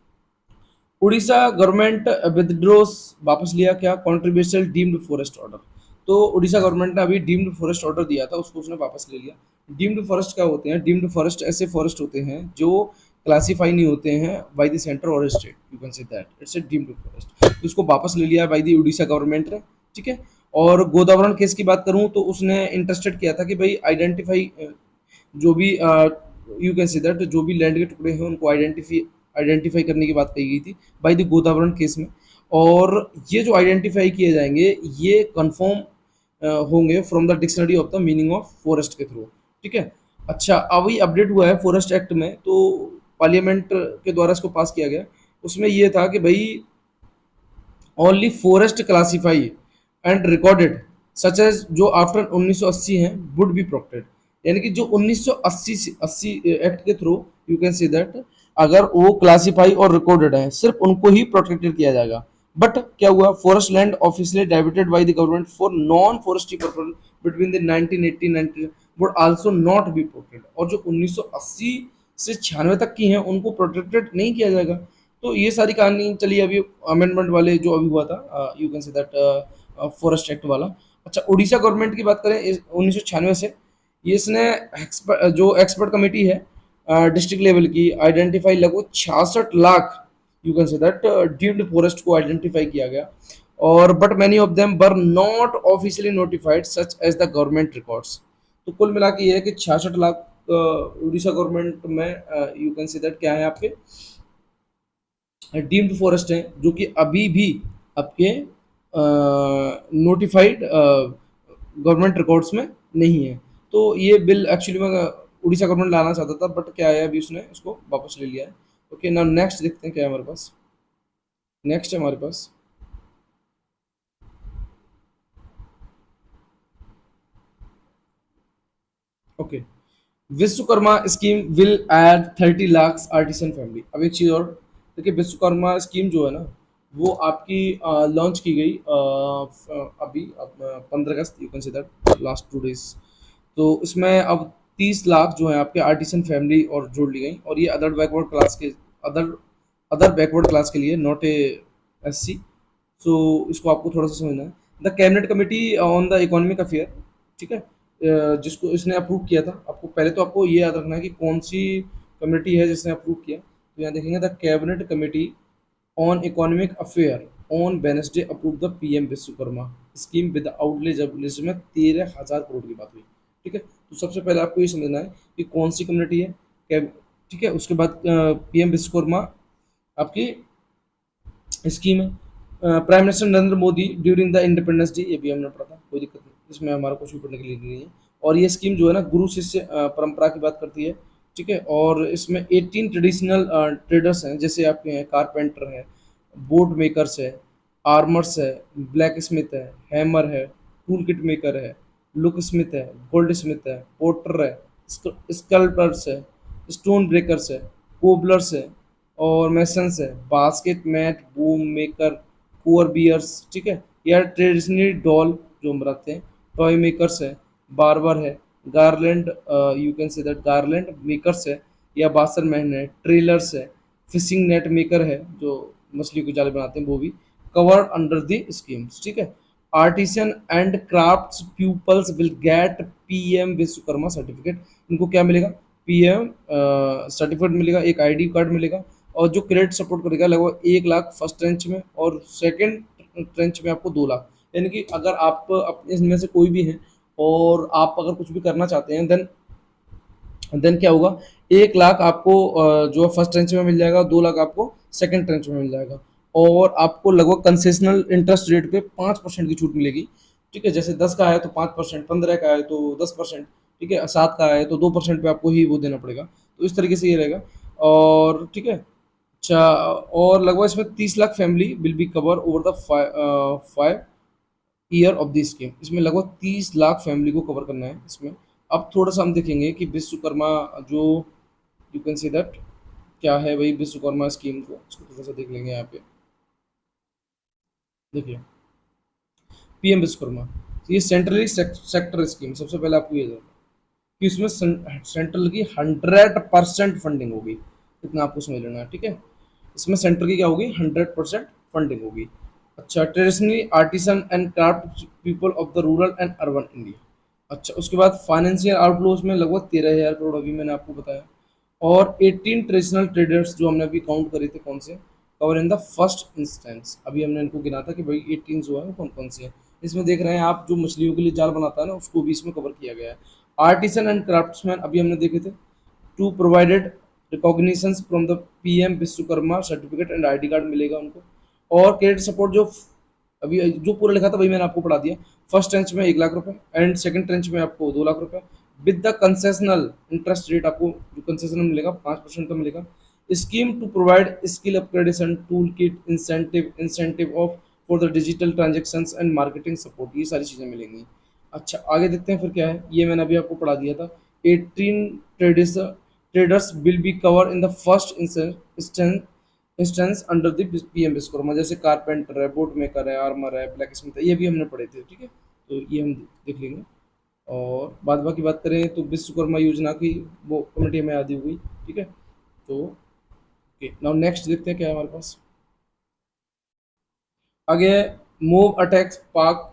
उड़ीसा गवर्नमेंट विदड्रॉस, वापस लिया क्या, कॉन्ट्रीब्यूशनल डीम्ड फॉरेस्ट ऑर्डर। तो उड़ीसा गवर्नमेंट ने अभी डीम्ड फॉरेस्ट ऑर्डर दिया था, उसको उसने वापस ले लिया। डीम्ड फॉरेस्ट क्या होते हैं, डीम्ड फॉरेस्ट ऐसे फॉरेस्ट होते हैं जो क्लासीफाई नहीं होते हैं बाय द सेंटर और state, you can say that it's a deemed forest. तो उसको वापस ले लिया बाय द उड़ीसा गवर्नमेंट ने, ठीक है। और गोदावरण केस की बात करूं तो उसने इंटरेस्टेड किया था कि भाई आइडेंटिफाई, जो भी यू कैन से दैट जो भी लैंड के टुकड़े हैं उनको आइडेंटिफाई करने की बात कही गई थी बाय द गोदावरण केस में। और ये जो आइडेंटिफाई किए जाएंगे ये कंफर्म होंगे from the dictionary of the meaning of forest के थ्रू, ठीक है। अच्छा, अभी अपडेट हुआ है फॉरेस्ट एक्ट में, तो पार्लियामेंट के द्वारा इसको पास किया गया। उसमें ये था कि भाई only forest classify and recorded such as जो आफ्टर 1980 हैं वुड बी प्रोटेक्टेड। यानी कि जो 1980 80 एक्ट के through, you can see that, अगर वो क्लासीफाई और रिकॉर्डेड है सिर्फ उनको ही प्रोटेक्टेड किया जाएगा। बट क्या हुआ, forest land officially diverted by the government for non forestry purpose between the 1980 19 would also not be protected. और जो 1980 से 96 तक की हैं उनको प्रोटेक्टेड नहीं किया जाएगा। तो ये सारी कहानी चली अभी अमेंडमेंट वाले जो अभी हुआ था, you can say that forest act वाला। अच्छा, उड़ीसा गवर्नमेंट की बात करें 1996 से, ये इसने जो एक्सपर्ट कमेटी है डिस्ट्रिक्ट लेवल की, आइडेंटिफाई लगभग 66 lakh, you can say that, deemed forest को आइडेंटिफाई किया गया। और but many of them were not officially notified such as the government records. तो कुल मिला के ये है कि 66 लाख उड़ीसा गवर्नमेंट में, यू कैन से दैट, क्या है आपके डीम्ड फॉरेस्ट हैं जो कि अभी भी आपके नोटिफाइड गवर्नमेंट रिकॉर्ड्स में नहीं है। तो ये बिल एक्चुअली में उड़ीसा गवर्नमेंट लाना चाहता था, बट क्या है अभी उसने इसको वापस ले लिया है। ओके, नाउ नेक्स्ट देखते हैं क्या है हमारे पास। नेक्स्ट है हमारे पास, okay, Vishwakarma scheme will add 30 lakh artisan family. अब एक चीज़ और देखिए, विश्वकर्मा स्कीम जो है ना, वो आपकी लॉन्च की गई अभी 15 अगस्त, you can say that last 2 days. तो इसमें अब 30 लाख जो है आपके आर्टिसन फैमिली और जोड़ ली गई, और ये अदर अदर बैकवर्ड क्लास के लिए, नॉट ए SC। सो इसको आपको थोड़ा सा समझना है। The cabinet committee on the economic affair, ठीक है, जिसको इसने अप्रूव किया था, आपको पहले तो आपको ये याद रखना है कि कौन सी कमेटी है जिसने अप्रूव किया। तो यहाँ देखेंगे the cabinet committee on economic affair on Wednesday approve the PM Vishwakarma scheme with outlay, जब में 13,000 करोड़ की बात हुई। ठीक है, तो सबसे पहले आपको ये समझना है कि कौन सी कम्युनिटी है, ठीक है। उसके बाद PM विश्वकर्मा आपकी स्कीम है। Prime minister Narendra Modi during the independence day, ये भी हमने पढ़ा था, कोई दिक्कत नहीं, इसमें हमारा कुछ भी पढ़ने के लिए नहीं है। और ये स्कीम जो है ना, गुरु शिष्य परंपरा की बात करती है। ठीक है, और इसमें 18 ट्रेडिशनल ट्रेडर्स हैं, जैसे आपके हैं कारपेंटर है, बोर्ड मेकर्स है, आर्मर्स है, ब्लैक स्मिथ है, हैमर है, टूल किट मेकर है, लुक स्मिथ है, गोल्ड स्मिथ है, पोर्टर है, स्कल्पर्स है, स्टोन ब्रेकर्स है, कोबलर्स है, और मैसन्स है, basket mat, broom maker, coir weavers, ठीक है, या ट्रेडिशनली डॉल जो हम बनाते हैं, टॉय मेकर्स है, बार्बर है, garland, you can say that garland makers है, या बासर मैन है, ट्रेलर्स है, फिशिंग नेट मेकर है, जो मछली को जाले बनाते हैं वो भी, कवर अंडर द स्कीम्स। ठीक है, artisan and crafts peoples will get PM Vishwakarma certificate. इनको क्या मिलेगा? PM सर्टिफिकेट मिलेगा, एक ID कार्ड मिलेगा, और जो क्रेडिट सपोर्ट करेगा लगभग 1 लाख फर्स्ट ट्रेंच में, और सेकंड ट्रेंच में आपको 2 लाख। यानी कि अगर आप इनमें से कोई भी हैं और आप अगर कुछ भी करना चाहते हैं, देन क्या होगा, 1 लाख आपको जो फर्स्ट ट्रेंच में मिल जाएगा, 2 लाख आपको सेकंड ट्रेंच में मिल जाएगा, और आपको लगभग कंसेशनल इंटरेस्ट रेट पे 5% की छूट मिलेगी। ठीक है, जैसे 10 का है तो 5%, 15 का है तो 10%, ठीक है, 7 का है तो 2% पे आपको ही वो देना पड़ेगा। तो इस तरीके से ये रहेगा। और ठीक है, अच्छा, और लगभग इसमें 30 lakh family will be cover over the 5 year of the scheme. इसमें लगभग 30 लाख फैमिली को कवर करना है इसमें। अब थोड़ा सा हम देखेंगे कि विश्वकर्मा जो, यू कैन सी दैट, क्या है भाई विश्वकर्मा स्कीम को, इसको थोड़ा सा देख लेंगे यहाँ पे। देखिए, PM विश्वकर्मा, ये सेंट्रली सेक्टर स्कीम, सबसे पहले आपको ये जानना है कि इसमें सेंट्रल की 100% फंडिंग होगी, इतना आपको समझ लेना है। ठीक है, इसमें सेंटर की क्या होगी, 100% फंडिंग होगी। अच्छा, traditionally artisan and craft people of the rural and urban India. अच्छा, उसके बाद फाइनेंशियल आउटफ्लोज में लगभग 13,000 करोड़, अभी मैंने आपको बताया। और 18 ट्रेडिशनल ट्रेडर्स जो हमने अभी काउंट करे थे, कौन से cover in the first instance, अभी हमने इनको गिना था कि भाई 18 जो है वो कौन कौन से हैं। इसमें देख रहे हैं आप, जो मछलियों के लिए जाल बनाता है ना, उसको भी इसमें कवर किया गया है। आर्टिसन एंड क्राफ्ट्समैन अभी हमने देखे थे, to provided recognitions from the PM Vishwakarma certificate and ID card मिलेगा उनको। और क्रेडिट सपोर्ट जो अभी जो पूरा लिखा था वही मैंने आपको पढ़ा दिया। फर्स्ट ट्रेंच में 1 लाख रुपए, एंड सेकंड ट्रेंच में आपको 2 लाख रुपए, with the concessional interest rate, आपको जो कंसेशनल मिलेगा 5% का मिलेगा। Scheme to provide skill upgradation, tool kit, incentive of for the digital transaction and marketing support, ये सारी चीज़ें मिलेंगी। अच्छा, आगे देखते हैं फिर क्या है, ये मैंने अभी आपको पढ़ा दिया था। 18 traders will be covered in the first instance under the PM Vishwakarma, जैसे कारपेंटर है, बोट मेकर है, आर्मर है, ब्लैक स्मिथ है, ये भी हमने पढ़े थे। ठीक है, तो ये हम देख लेंगे। और बाद बाकी बात करें तो विश्वकर्मा योजना की वो कमेटी हमें आदि हुई। ठीक है, तो ओके, नाउ नेक्स्ट देखते हैं क्या है हमारे पास आगे। मूव अटैक्स पाक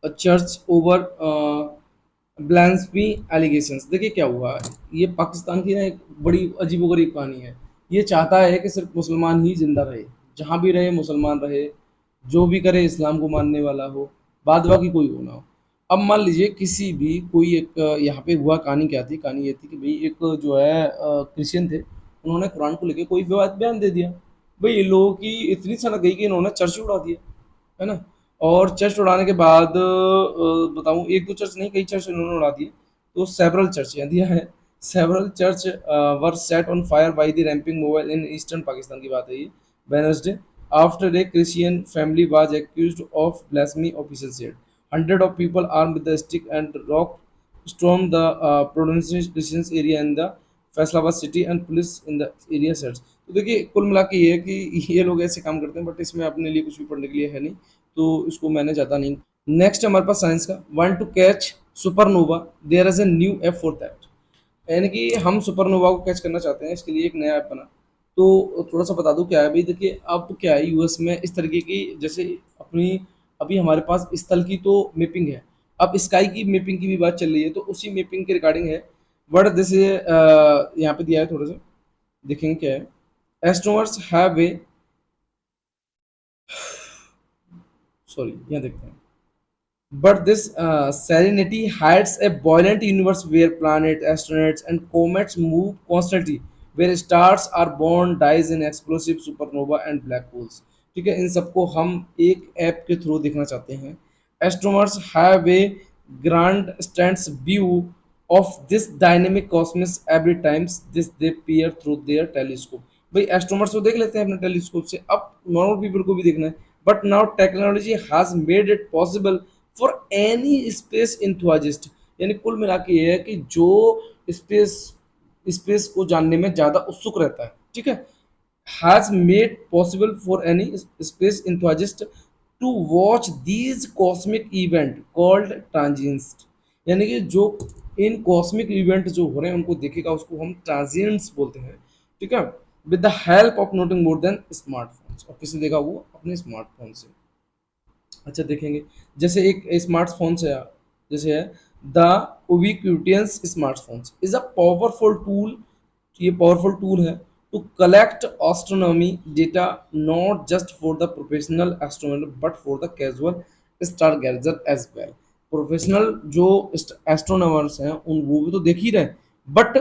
चर्च ओवर ब्लैंसबी एलिगेशंस। देखिए क्या हुआ, ये पाकिस्तान की ना एक बड़ी अजीबोगरीब कहानी है। ये चाहता है कि सिर्फ मुसलमान ही जिंदा रहे, जहाँ भी रहे मुसलमान रहे, जो भी करे इस्लाम को मानने वाला हो, बाद बाकी कोई हो ना हो। अब मान लीजिए किसी भी कोई एक यहाँ पे हुआ, कहानी क्या थी, कहानी ये थी कि भाई एक जो है क्रिश्चियन थे, उन्होंने कुरान को लेके कोई विवाद बयान दे दिया। भाई इन लोगों की इतनी सनक गई कि इन्होंने चर्च उड़ा दिया, है ना। और चर्च उड़ाने के बाद बताऊं, एक दो चर्च नहीं, कई चर्च इन्होंने उड़ा दिए। तो सेवरल चर्च यहाँ दिया है, several church were set on fire by the ramping mobile in eastern Pakistan की बात है ये, Wednesday after a Christian family was accused of blasphemy, official said. 100 of people armed with the stick and rock storm the pronunciation area in the Faisalabad city and police in the area search. तो देखिए कुल मिला के ये है कि ये लोग ऐसे काम करते हैं, बट इसमें अपने लिए कुछ भी पढ़ने के लिए है नहीं, तो इसको मैंने ज़्यादा नहीं। नेक्स्ट हमारे पास साइंस का, one to catch supernova, there is a new app for that. यानी कि हम सुपरनोवा को कैच करना चाहते हैं, इसके लिए एक नया ऐप बना। तो थोड़ा सा बता दूं क्या है भाई। देखिए अब क्या है, यूएस में इस तरीके की, जैसे अपनी अभी हमारे पास स्थल की तो मैपिंग है, अब स्काई की मैपिंग की भी बात चल रही है, तो उसी मैपिंग के रिगार्डिंग है। वर्ड दिस यहाँ पे दिया है, थोड़ा सा देखेंगे क्या है। एस्ट्रोनॉट्स हैव ए, सॉरी यहाँ देखते हैं। But this serenity hides a buoyant universe where planets, astronauts, and comets move constantly, where stars are born, dies in explosive supernova and black holes। ठीक है, इन सबको हम एक ऐप के थ्रू देखना चाहते हैं। Astronomers have a grand stands view of this dynamic cosmos every time this they peer through their telescope। भाई एस्ट्रोनॉट्स को देख लेते हैं अपने टेलीस्कोप से, अब नॉर्मल पीपल को भी देखना है। But now technology has made it possible for any space enthusiast. यानी कुल मिला के ये है कि जो स्पेस स्पेस को जानने में ज़्यादा उत्सुक रहता है, ठीक है, has made possible for any space enthusiast to watch these cosmic event called transients. यानी कि जो इन कॉस्मिक इवेंट जो हो रहे हैं उनको देखेगा, उसको हम ट्रांजिएंट्स बोलते हैं। ठीक है, with the help of noting more than smartphones, और किसे देगा वो अपने स्मार्टफोन से। अच्छा देखेंगे, जैसे एक स्मार्टफोन से, जैसे है the ubiquitous smartphones is a powerful tool. ये पावरफुल टूल है to collect astronomy data, not just for the professional astronomer but for the casual star gazer as well. Professional जो एस्ट्रोनॉमर्स हैं उन वो भी तो देख ही रहे हैं, बट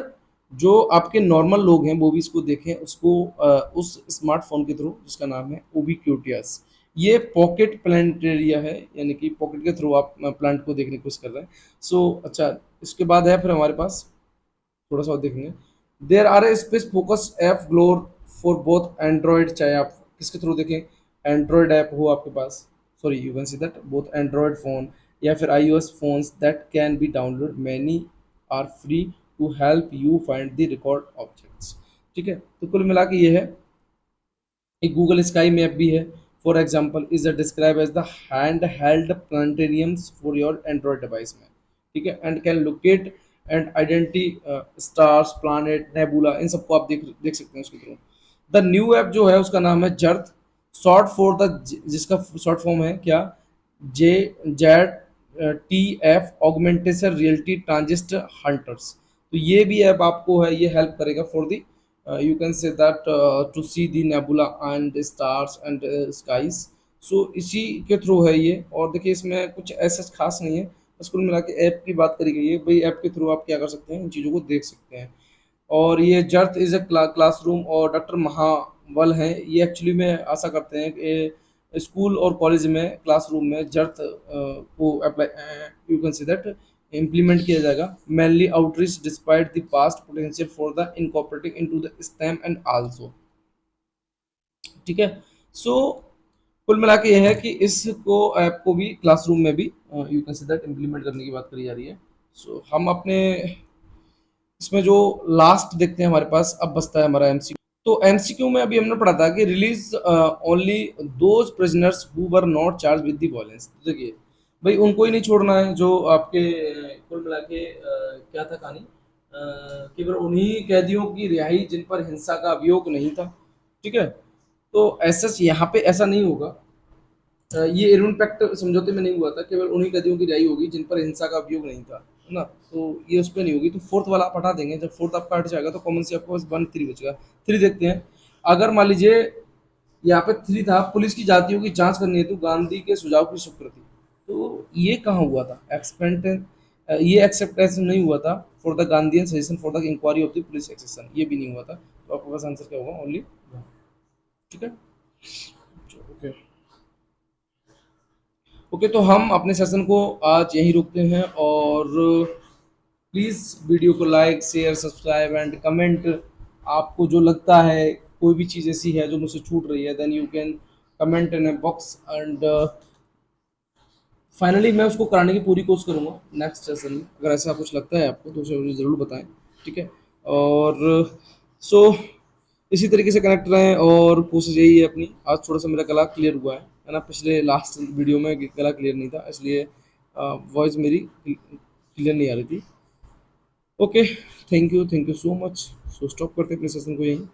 जो आपके नॉर्मल लोग हैं वो भी इसको देखें, उसको उस स्मार्टफोन के थ्रू जिसका नाम है उबिक्विटियस। ये पॉकेट प्लानिटेरिया है, यानी कि पॉकेट के थ्रू आप प्लांट को देखने की कोशिश कर रहे हैं। सो अच्छा, इसके बाद है फिर हमारे पास थोड़ा सा और देखेंगे। There are a space focus app galore for both android, चाहे आप किसके थ्रू देखें, एंड्रॉयड ऐप हो आपके पास, sorry you can see that both android phone या फिर iOS phones that can be download, many are free to help you find the record objects. ठीक है, तो कुल मिला के ये है। एक गूगल स्काई मैप भी है, for example is describe as the hand held planetariums for your android device में। ठीक है, and can locate and identify stars, planet, nebula, इन सबको आप देख सकते हैं उसके थ्रू। द न्यू ऐप जो है उसका नाम है जर्थ, शॉर्ट फॉर द, जिसका शॉर्ट फॉर्म है क्या, J Z T F augmentation reality transit hunters. तो ये भी ऐप आपको है, ये हेल्प करेगा for the you can say that to see the nebula and stars and skies। सो इसी के थ्रू है ये। और देखिए इसमें कुछ ऐसा खास नहीं है, बस कुल मिला के ऐप की बात करी गई है भाई। ऐप के थ्रू आप क्या कर सकते हैं, इन चीज़ों को देख सकते हैं। और ये जर्थ इज़ अ क्लासरूम, और डॉक्टर महावल हैं, ये एक्चुअली में आशा करते हैं कि स्कूल और कॉलेज में क्लासरूम में जर्थ को apply, you can say that implement किया जाएगा। Mainly outreach despite the past potential for the incorporating into the stem and also. ठीक है, सो कुल मिला के ये है कि इसको ऐप को भी क्लासरूम में भी you can say that implement करने की बात करी जा रही है। सो हम अपने इसमें जो लास्ट देखते हैं हमारे पास, अब बचता है हमारा एमसीक्यू। तो एमसीक्यू में अभी हमने पढ़ा था कि release only those prisoners who were not charge with the violence. देखिए भाई उनको ही नहीं छोड़ना है जो आपके कुल मिला के क्या था कहानी, केवल उन्हीं कैदियों की रिहाई जिन पर हिंसा का अभियोग नहीं था। ठीक है, तो ऐसा यहाँ पे ऐसा नहीं होगा। ये इरविन पैक्ट समझौते में नहीं हुआ था, केवल उन्हीं कैदियों की रिहाई होगी जिन पर हिंसा का अभियोग नहीं था, है ना। तो ये उस पर नहीं होगी, तो फोर्थ वाला आप हटा देंगे। जब फोर्थ आपका हट जाएगा तो कॉमन से आपको बस 1 3 बचेगा। 3 देखते हैं। अगर मान लीजिए यहाँ पे 3 था, पुलिस की जातियों की जांच करनी है तो गांधी के सुझाव की स्वीकृति, तो ये कहाँ हुआ था एक्सपेंट, ये एक्सेप्टेंस नहीं हुआ था for the Gandhian suggestion for the inquiry of the police accession, ये भी नहीं हुआ था। तो आपके पास आंसर क्या होगा, ओनली। ठीक है, ओके। ओके, तो हम अपने सेशन को आज यहीं रोकते हैं, और प्लीज़ वीडियो को like share subscribe and comment. आपको जो लगता है कोई भी चीज़ ऐसी है जो मुझसे छूट रही है, then you can comment in a box and finally मैं उसको कराने की पूरी कोशिश करूँगा नेक्स्ट सेशन में। अगर ऐसा कुछ लगता है आपको तो उसे मुझे ज़रूर बताएं, ठीक है। और सो इसी तरीके से कनेक्ट रहें, और कोशिश यही है अपनी। आज थोड़ा सा मेरा गला क्लियर हुआ है ना, पिछले लास्ट वीडियो में गला क्लियर नहीं था, इसलिए वॉइस मेरी क्लियर नहीं आ रही थी। Okay, thank you so much. So stop करते हैं अपने सेशन को यहीं।